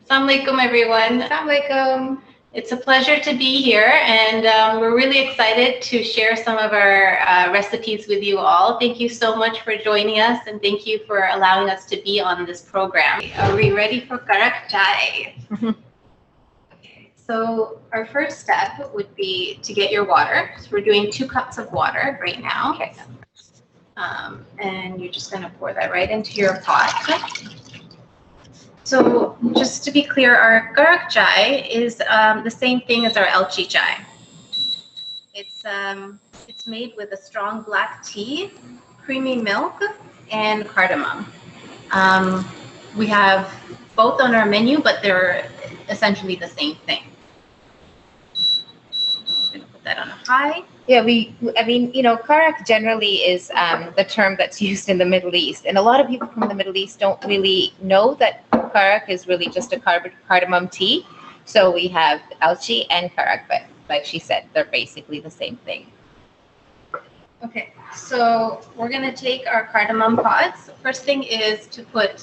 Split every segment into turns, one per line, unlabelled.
Assalamualaikum, everyone.
Assalamualaikum.
It's a pleasure to be here, and we're really excited to share some of our recipes with you all. Thank you so much for joining us, and thank you for allowing us to be on this program. Are we ready for Karak Chai? Okay, so our first step would be to get your water. So we're doing 2 cups of water right now.
Okay.
And you're just going to pour that right into your pot. So just to be clear, our Karak Chai is the same thing as our Elchi Chai. It's made with a strong black tea, creamy milk, and cardamom. We have both on our menu, but they're essentially the same thing. I'm going to put that on a high.
Yeah, Karak generally is the term that's used in the Middle East. And a lot of people from the Middle East don't really know that Karak is really just a cardamom tea. So we have Elchi and Karak, but like she said, they're basically the same thing.
Okay, so we're going to take our cardamom pods. First thing is to put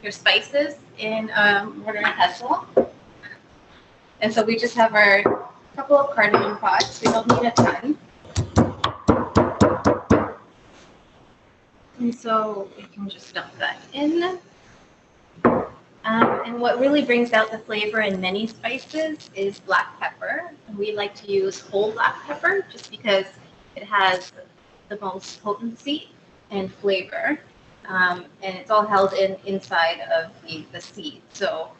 your spices in a mortar and pestle. And so we just have our couple of cardamom pods. We don't need a ton. And so we can just dump that in. And what really brings out the flavor in many spices is black pepper. And we like to use whole black pepper just because it has the most potency and flavor. And it's all held inside of the seed. So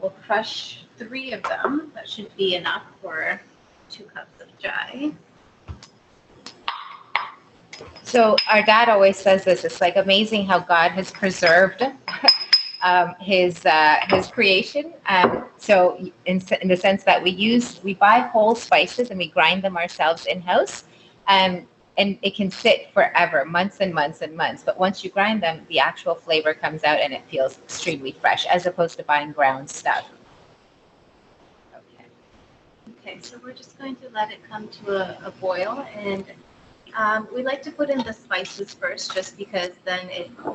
we'll crush 3 of them. That should be enough for 2 cups of chai.
So our dad always says this. It's like amazing how God has preserved his creation. So in the sense that we buy whole spices and we grind them ourselves in house. And it can sit forever, months and months and months. But once you grind them, the actual flavor comes out and it feels extremely fresh, as opposed to buying ground stuff.
Okay, so we're just going to let it come to a boil, and we like to put in the spices first, just because then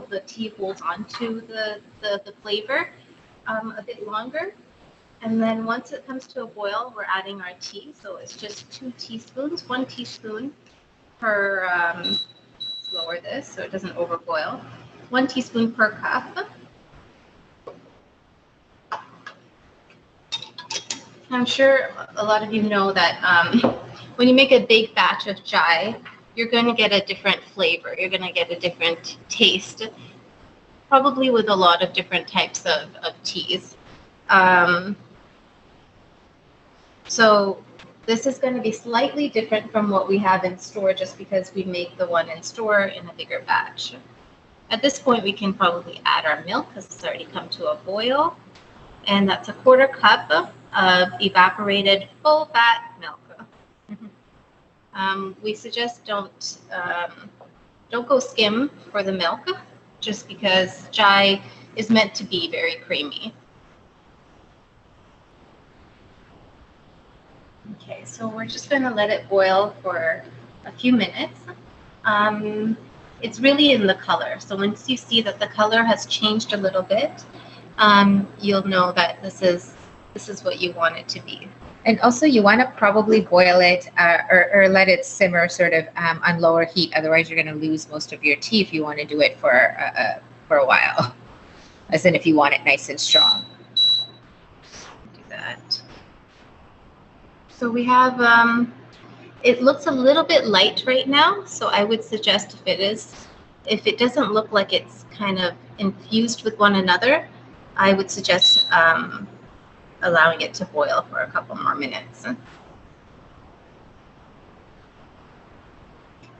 the tea holds on to the flavor a bit longer. And then once it comes to a boil, we're adding our tea. So it's just 2 teaspoons, 1 teaspoon per, let's lower this so it doesn't overboil, 1 teaspoon per cup. I'm sure a lot of you know that when you make a big batch of chai, you're going to get a different flavor. You're going to get a different taste, probably with a lot of different types of teas. So this is going to be slightly different from what we have in store, just because we make the one in store in a bigger batch. At this point, we can probably add our milk because it's already come to a boil. And that's a 1/4 cup of evaporated full fat milk. We suggest don't go skim for the milk, just because chai is meant to be very creamy. Okay, so we're just going to let it boil for a few minutes. It's really in the color. So once you see that the color has changed a little bit, you'll know that this is what you want it to be.
And also, you want to probably boil it or let it simmer sort of on lower heat. Otherwise, you're going to lose most of your tea if you want to do it for a while. As in, if you want it nice and strong.
Do that. So we have. It looks a little bit light right now. So I would suggest if it doesn't look like it's kind of infused with one another, I would suggest allowing it to boil for a couple more minutes.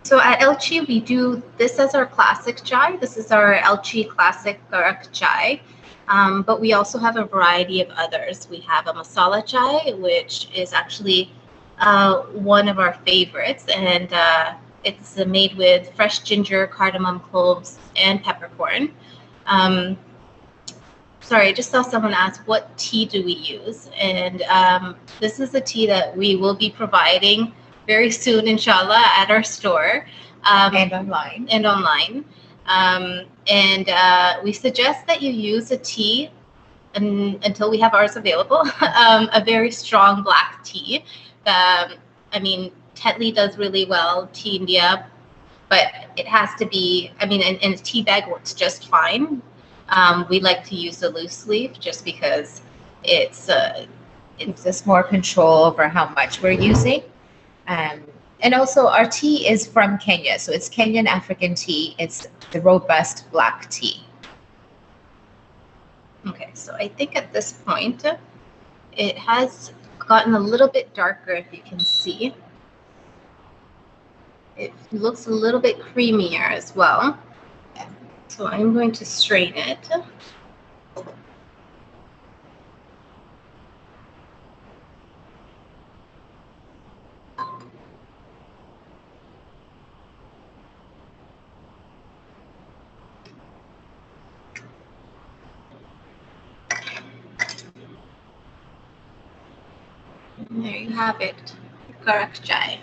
So at Elchi, we do this as our classic chai. This is our Elchi classic Karak Chai. But we also have a variety of others. We have a masala chai, which is actually one of our favorites. And it's made with fresh ginger, cardamom, cloves, and peppercorn. Sorry, I just saw someone ask, what tea do we use? And this is a tea that we will be providing very soon, inshallah, at our store.
And online.
We suggest that you use a tea until we have ours available, a very strong black tea. I mean, Tetley does really well, tea India, but it has to be, I mean, and a tea bag works just fine. We like to use the loose leaf just because it
gives us more control over how much we're using. And also our tea is from Kenya. So it's Kenyan African tea. It's the robust black tea.
Okay, so I think at this point, it has gotten a little bit darker, if you can see. It looks a little bit creamier as well. So I'm going to strain it. And there you have it, Karak Chai.